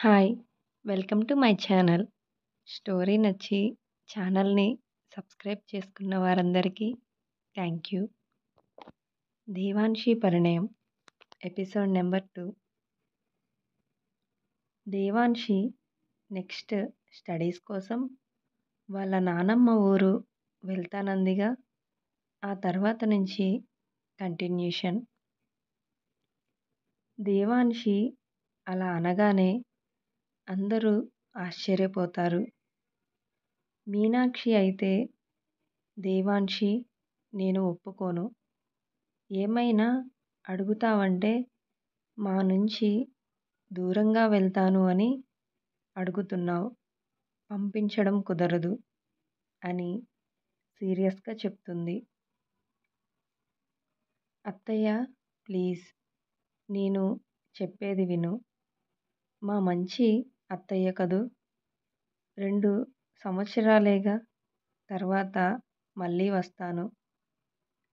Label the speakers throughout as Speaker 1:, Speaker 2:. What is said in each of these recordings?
Speaker 1: Hi! Welcome to my channel. Story నచ్చి ఛానల్‌ని subscribe చేసుకున్న వారందరికీ thank you. 'Devanshi Parinayam' episode number 2. Devanshi next studies కోసం వాళ్ళ నానమ్మ ఊరు వెళ్తానందిగా. ఆ తర్వాత నుంచి కంటిన్యూషన్. దేవాంశి అలా అనగానే అందరూ ఆశ్చర్యపోతారు. మీనాక్షి అయితే, దేవాంశి నేను ఒప్పుకోను. ఏమైనా అడుగుతావంటే మా నుంచి దూరంగా వెళ్తాను అని అడుగుతున్నావు. పంపించడం కుదరదు అని సీరియస్గా చెప్తుంది. అత్తయ్య ప్లీజ్, నేను చెప్పేది విను. మా మంచి అత్తయ్య కదూ. 2 సంవత్సరాలేగా, తర్వాత మళ్ళీ వస్తాను.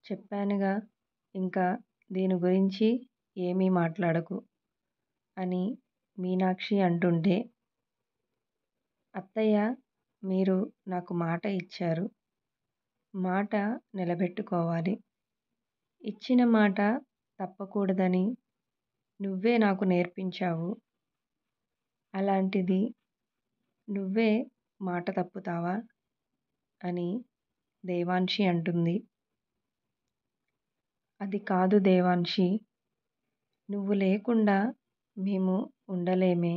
Speaker 1: చెప్పానుగా, ఇంకా దీని గురించి ఏమీ మాట్లాడకు అని మీనాక్షి అంటుంటే, అత్తయ్య మీరు నాకు మాట ఇచ్చారు. మాట నిలబెట్టుకోవాలి. ఇచ్చిన మాట తప్పకూడదని నువ్వే నాకు నేర్పించావు. అలాంటిది నువ్వే మాట తప్పుతావా అని దేవాంశి అంటుంది. అది కాదు దేవాంశి, నువ్వు లేకుండా మేము ఉండలేమే.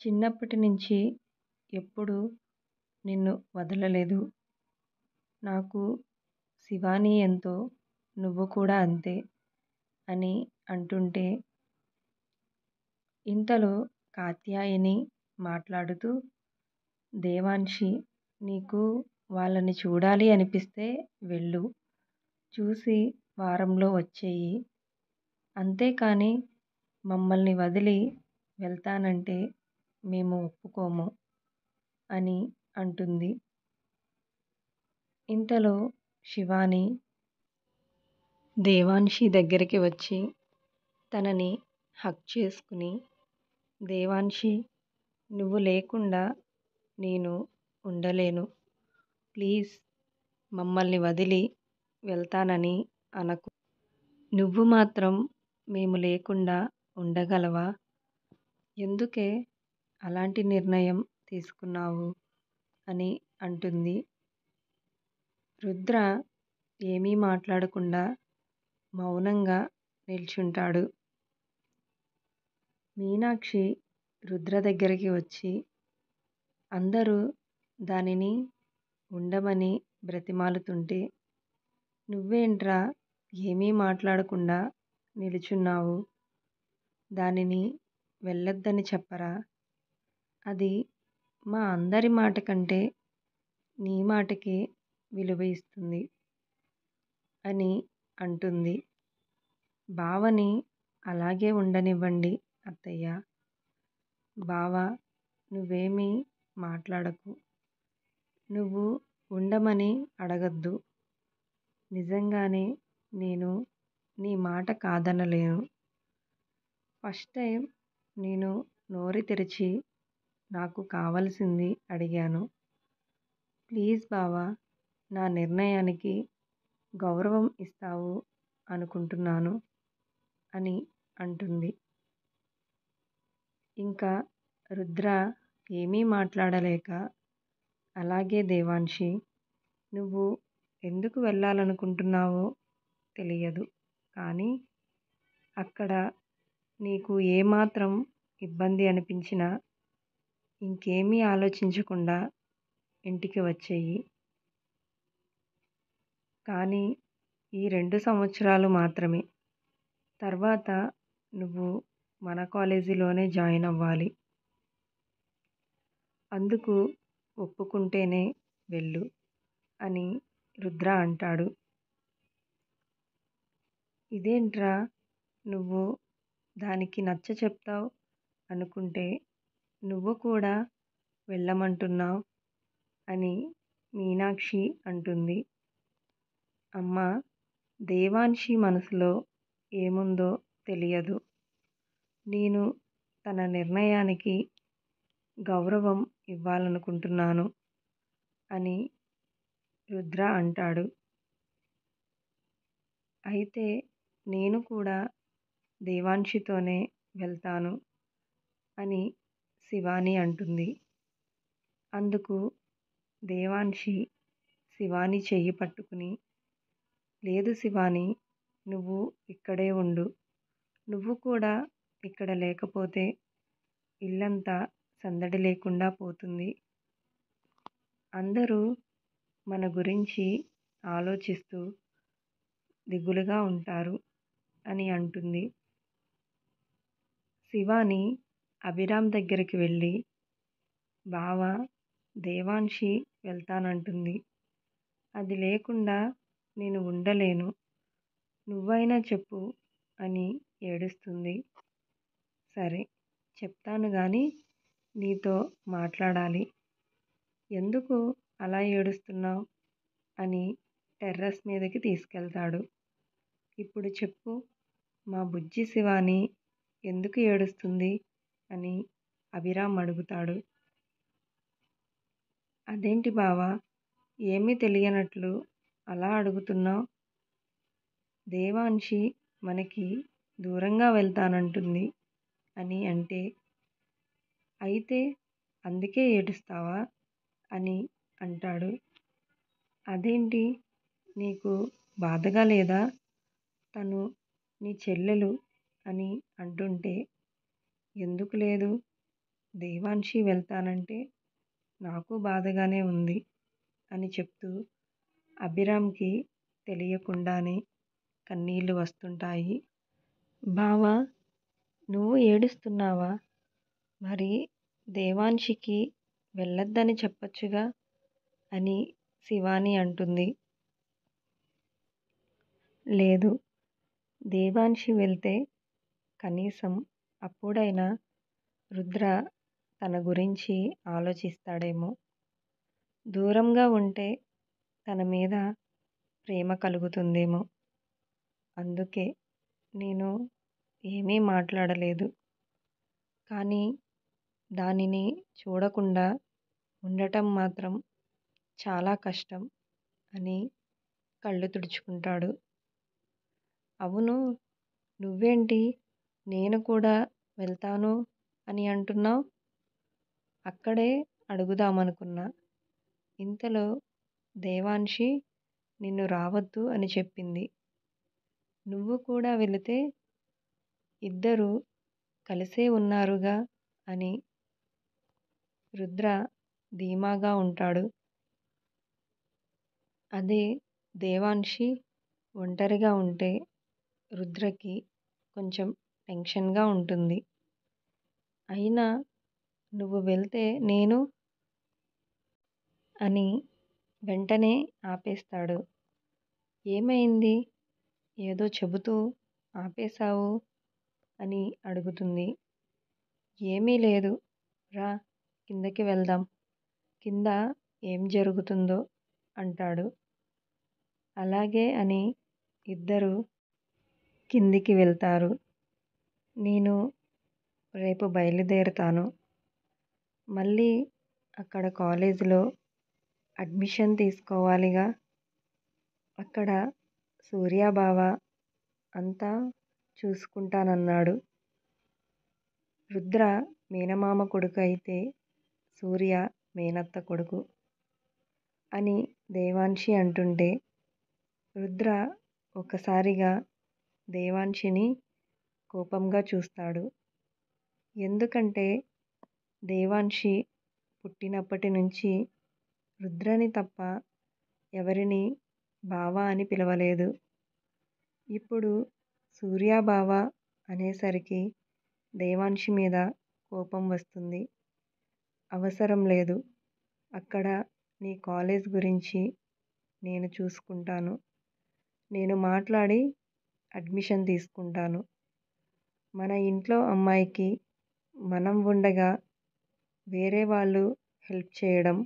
Speaker 1: చిన్నప్పటి నుంచి ఎప్పుడూ నిన్ను వదలలేదు. నాకు శివాని ఎంతో, నువ్వు కూడా అంతే అని అంటుంటే, ఇంతలో కాత్యాయని మాట్లాడుతూ, దేవాంశి నీకు వాళ్ళని చూడాలి అనిపిస్తే వెళ్ళు. చూసి వారంలో వచ్చెయ్యి. అంతేకాని మమ్మల్ని వదిలి వెళ్తానంటే మేము ఒప్పుకోము అని అంటుంది. ఇంతలో శివాని దేవాంశి దగ్గరికి వచ్చి తనని హగ్ చేసుకుని, దేవాంశి నువ్వు లేకుండా నేను ఉండలేను. ప్లీజ్ మమ్మల్ని వదిలి వెళ్తానని అనకు. నువ్వు మాత్రం మేము లేకుండా ఉండగలవా? ఎందుకే అలాంటి నిర్ణయం తీసుకున్నావు అని అంటుంది. రుద్ర ఏమీ మాట్లాడకుండా మౌనంగా నిల్చుంటాడు. మీనాక్షి రుద్ర దగ్గరికి వచ్చి, అందరూ దానిని ఉండమని బ్రతిమాలుతుంటే, నువ్వేంట్రా ఏమీ మాట్లాడకుండా నిలుచున్నావు? దానిని వెళ్ళొద్దని చెప్పరా? అది మా అందరి మాట కంటే నీ మాటకే విలువ ఇస్తుంది అని అంటుంది. బావని అలాగే ఉండనివ్వండి అత్తయ్య. బావ నువ్వేమీ మాట్లాడకు. నువ్వు ఉండమని అడగొద్దు. నిజంగానే నేను నీ మాట కాదనలేను. ఫస్ట్ టైం నేను నోరు తెరిచి నాకు కావలసింది అడిగాను. ప్లీజ్ బావా, నా నిర్ణయానికి గౌరవం ఇస్తావు అనుకుంటున్నాను అని అంటుంది. ఇంకా రుద్ర ఏమీ మాట్లాడలేక, అలాగే దేవాంశి, నువ్వు ఎందుకు వెళ్ళాలనుకుంటున్నావో తెలియదు. కానీ అక్కడ నీకు ఏమాత్రం ఇబ్బంది అనిపించినా ఇంకేమీ ఆలోచించకుండా ఇంటికి వచ్చెయ్యి. కానీ ఈ 2 సంవత్సరాలు మాత్రమే. తర్వాత నువ్వు మన కాలేజీలోనే జాయిన్ అవ్వాలి. అందుకు ఒప్పుకుంటేనే వెళ్ళు అని రుద్ర అంటాడు. ఇదేంట్రా నువ్వు దానికి నచ్చచెప్తావ్ అనుకుంటే నువ్వు కూడా వెళ్ళమంటున్నావ్ అని మీనాక్షి అంటుంది. అమ్మా, దేవాంశి మనసులో ఏముందో తెలియదు. నేను తన నిర్ణయానికి గౌరవం ఇవ్వాలనుకుంటున్నాను అని రుద్ర అంటాడు. అయితే నేను కూడా దేవాన్షితోనే వెళ్తాను అని శివాని అంటుంది. అందుకు దేవాన్షి శివాని చెయ్యి పట్టుకుని, లేదు శివాని, నువ్వు ఇక్కడే ఉండు. నువ్వు కూడా ఇక్కడ లేకపోతే ఇల్లంతా సందడి లేకుండా పోతుంది. అందరూ మన గురించి ఆలోచిస్తూ దిగులుగా ఉంటారు అని అంటుంది. శివాని అభిరామ్ దగ్గరికి వెళ్ళి, బావా, దేవాన్షి వెళ్తానంటుంది. అది లేకుండా నేను ఉండలేను. నువ్వైనా చెప్పు అని ఏడుస్తుంది. సరే, చెప్తాను గాని నీతో మాట్లాడాలి. ఎందుకు అలా ఏడుస్తున్నావు అని టెర్రస్ మీదకి తీసుకెళ్తాడు. ఇప్పుడు చెప్పు, మా బుజ్జి శివాని ఎందుకు ఏడుస్తుంది అని అభిరామ్ అడుగుతాడు. అదేంటి బావా, ఏమీ తెలియనట్లు అలా అడుగుతున్నావు? దేవాన్షి మనకి దూరంగా వెళ్తానంటుంది అని అంటే, అయితే అందుకే ఏడుస్తావా అని అంటాడు. అదేంటి, నీకు బాధగా లేదా? తను నీ చెల్లెలు అని అంటుంటే, ఎందుకు లేదు, దేవాన్షి వెళ్తానంటే నాకు బాధగానే ఉంది అని చెప్తూ అభిరామ్కి తెలియకుండానే కన్నీళ్లు వస్తుంటాయి. బావా, నువ్వు ఏడుస్తున్నావా? మరి దేవాన్షికి వెళ్ళొద్దని చెప్పొచ్చుగా అని శివాని అంటుంది. లేదు, దేవాన్షి వెళ్తే కనీసం అప్పుడైనా రుద్ర తన గురించి ఆలోచిస్తాడేమో. దూరంగా ఉంటే తన మీద ప్రేమ కలుగుతుందేమో. అందుకే నేను ఏమీ మాట్లాడలేదు. కానీ దానిని చూడకుండా ఉండటం మాత్రం చాలా కష్టం అని కళ్ళు తుడుచుకుంటాడు. అవును, నువ్వేంటి నేను కూడా వెళ్తాను అని అంటున్నావు? అక్కడే అడుగుదామనుకున్నా. ఇంతలో దేవాన్షి నిన్ను రావద్దు అని చెప్పింది. నువ్వు కూడా వెళితే ఇద్దరూ కలిసే ఉన్నారుగా అని రుద్ర ధీమాగా ఉంటాడు. అదే దేవాన్షి ఒంటరిగా ఉంటే రుద్రకి కొంచెం టెన్షన్గా ఉంటుంది. అయినా నువ్వు వెళ్తే నేను అని వెంటనే ఆపేస్తాడు. ఏమైంది, ఏదో చెబుతూ ఆపేశావు అని అడుగుతుంది. ఏమీ లేదు, రా కిందకి వెళ్దాం, కింద ఏం జరుగుతుందో అంటాడు. అలాగే అని ఇద్దరు కిందికి వెళ్తారు. నేను రేపు బయలుదేరుతాను. మళ్ళీ అక్కడ కాలేజీలో అడ్మిషన్ తీసుకోవాలిగా. అక్కడ సూర్య బావ అంతా చూసుకుంటానన్నాడు. రుద్ర మేనమామ కొడుకు అయితే సూర్య మేనత్త కొడుకు అని దేవాన్షి అంటుంటే రుద్ర ఒకసారిగా దేవాన్షిని కోపంగా చూస్తాడు. ఎందుకంటే దేవాన్షి పుట్టినప్పటి నుంచి రుద్రని తప్ప ఎవరిని బావ అని పిలవలేదు. ఇప్పుడు సూర్య బావ అనేసరికి దేవాన్షి మీద కోపం వస్తుంది. అవసరం లేదు, అక్కడ నీ కాలేజ్ గురించి నేను చూసుకుంటాను. నేను మాట్లాడి అడ్మిషన్ తీసుకుంటాను. మన ఇంట్లో అమ్మాయికి మనం ఉండగా వేరే వాళ్ళు హెల్ప్ చేయడం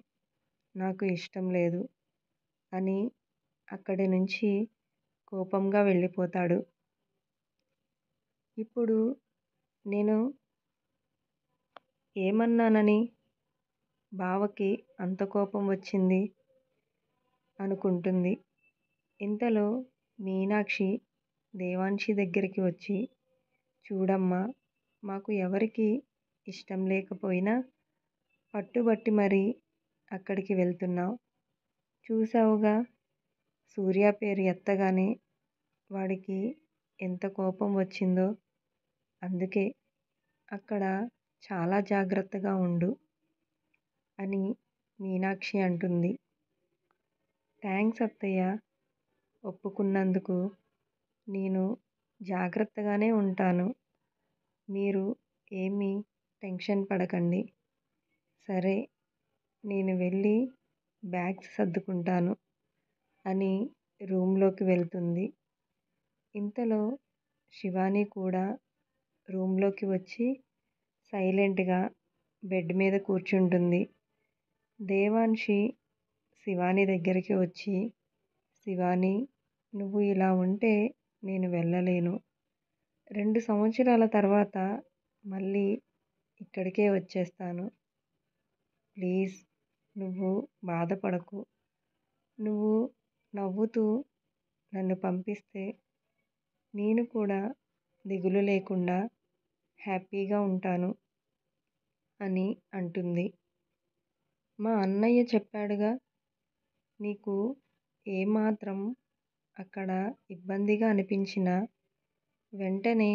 Speaker 1: నాకు ఇష్టం లేదు అని అక్కడి నుంచి కోపంగా వెళ్ళిపోతాడు. ఇప్పుడు నేను ఏమన్నానని బావకి అంత కోపం వచ్చింది అనుకుంటుంది. ఇంతలో మీనాక్షి దేవాన్షి దగ్గరికి వచ్చి, చూడమ్మా, మాకు ఎవరికి ఇష్టం లేకపోయినా పట్టుబట్టి మరీ అక్కడికి వెళ్తున్నావు. చూసావుగా, సూర్య పేరు ఎత్తగానే వాడికి ఎంత కోపం వచ్చిందో. అందుకే అక్కడ చాలా జాగ్రత్తగా ఉండు అని మీనాక్షి అంటుంది. థ్యాంక్స్ అత్తయ్య, ఒప్పుకున్నందుకు. నేను జాగ్రత్తగానే ఉంటాను. మీరు ఏమీ టెన్షన్ పడకండి. సరే, నేను వెళ్ళి బ్యాగ్స్ సర్దుకుంటాను అని రూమ్లోకి వెళ్తుంది. ఇంతలో శివాని కూడా రూమ్లోకి వచ్చి సైలెంట్గా బెడ్ మీద కూర్చుంటుంది. దేవాన్షి శివాని దగ్గరికి వచ్చి, శివాని, నువ్వు ఇలా ఉంటే నేను వెళ్ళలేను. 2 సంవత్సరాల తర్వాత మళ్ళీ ఇక్కడికే వచ్చేస్తాను. ప్లీజ్, నువ్వు బాధపడకు. నువ్వు నవ్వుతూ నన్ను పంపిస్తే నేను కూడా దిగులు లేకుండా హ్యాపీగా ఉంటాను అని అంటుంది. మా అన్నయ్య చెప్పాడుగా, నీకు ఏమాత్రం అక్కడ ఇబ్బందిగా అనిపించినా వెంటనే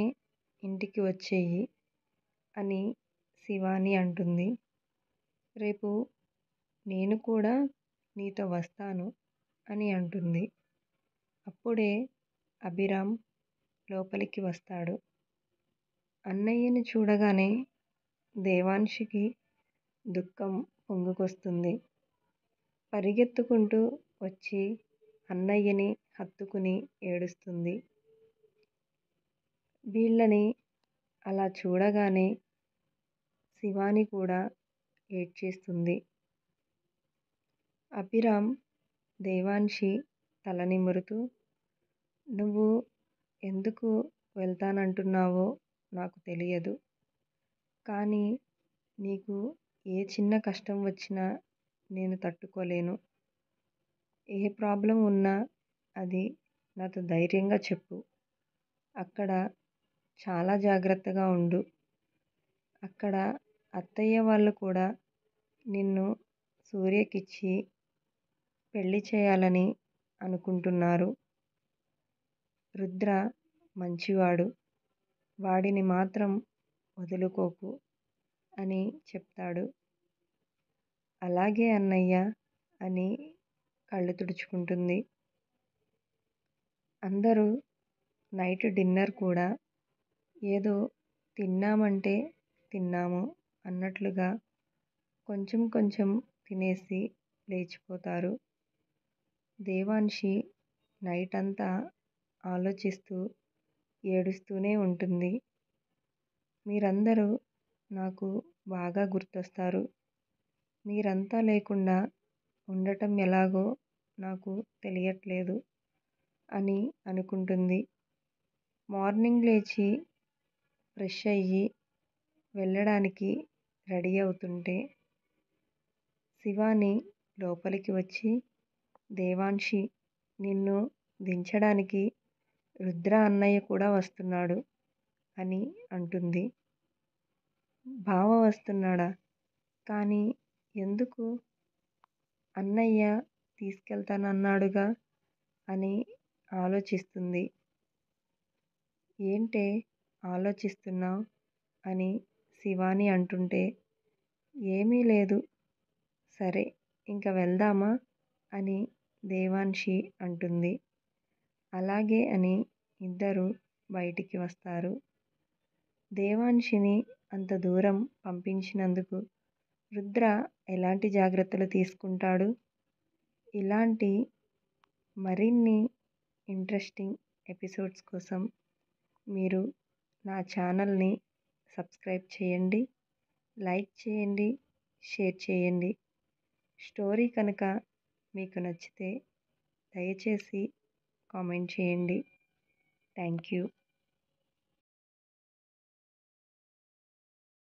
Speaker 1: ఇంటికి వచ్చేయి అని శివాని అంటుంది. రేపు నేను కూడా నీతో వస్తాను అని అంటుంది. అప్పుడే అభిరామ్ లోపలికి వస్తాడు. అన్నయ్యని చూడగానే దేవాన్షికి దుఃఖం పొంగుకొస్తుంది. పరిగెత్తుకుంటూ వచ్చి అన్నయ్యని హత్తుకుని ఏడుస్తుంది. వీళ్ళని అలా చూడగానే శివాని కూడా ఏడ్చేస్తుంది. అభిరామ్ దేవాన్షి తల నిమురుతూ, నువ్వు ఎందుకు వెళ్తానంటున్నావో నాకు తెలియదు. కానీ నీకు ఏ చిన్న కష్టం వచ్చినా నేను తట్టుకోలేను. ఏ ప్రాబ్లం ఉన్నా అది నాతో ధైర్యంగా చెప్పు. అక్కడ చాలా జాగ్రత్తగా ఉండు. అక్కడ అత్తయ్య వాళ్ళు కూడా నిన్ను సూర్యకిచ్చి పెళ్లి చేయాలని అనుకుంటున్నారు. రుద్ర మంచివాడు, వాడిని మాత్రం వదులుకోకు అని చెప్తాడు. అలాగే అన్నయ్య అని కళ్ళు తుడుచుకుంటుంది. అందరూ నైట్ డిన్నర్ కూడా ఏదో తిన్నామంటే తిన్నాము అన్నట్లుగా కొంచెం కొంచెం తినేసి లేచిపోతారు. దేవాన్షి నైట్ అంతా ఆలోచిస్తూ ఏడుస్తూనే ఉంటుంది. మీరందరూ నాకు బాగా గుర్తొస్తారు. మీరంతా లేకుండా ఉండటం ఎలాగో నాకు తెలియట్లేదు అని అనుకుంటుంది. మార్నింగ్ లేచి ఫ్రెష్ అయ్యి వెళ్ళడానికి రెడీ అవుతుంటే శివాని లోపలికి వచ్చి, దేవాన్షి, నిన్ను దించడానికి రుద్ర అన్నయ్య కూడా వస్తున్నాడు అని అంటుంది. బావ వస్తున్నాడా? కానీ ఎందుకు? అన్నయ్య తీసుకెళ్తానన్నాడుగా అని ఆలోచిస్తుంది. ఏంటే ఆలోచిస్తున్నావు అని శివాని అంటుంటే, ఏమీ లేదు. సరే, ఇంక వెళ్దామా అని దేవాన్షి అంటుంది. అలాగే అని ఇద్దరు బయటికి వస్తారు. దేవాన్షిని అంత దూరం పంపించినందుకు రుద్ర ఎలాంటి జాగ్రత్తలు తీసుకుంటాడు? ఇలాంటి మరిన్ని ఇంట్రెస్టింగ్ ఎపిసోడ్స్ కోసం మీరు నా ఛానల్ని సబ్స్క్రైబ్ చేయండి, లైక్ చేయండి, షేర్ చేయండి. స్టోరీ కనుక మీకు నచ్చితే దయచేసి కామెంట్ చేయండి. Thank you.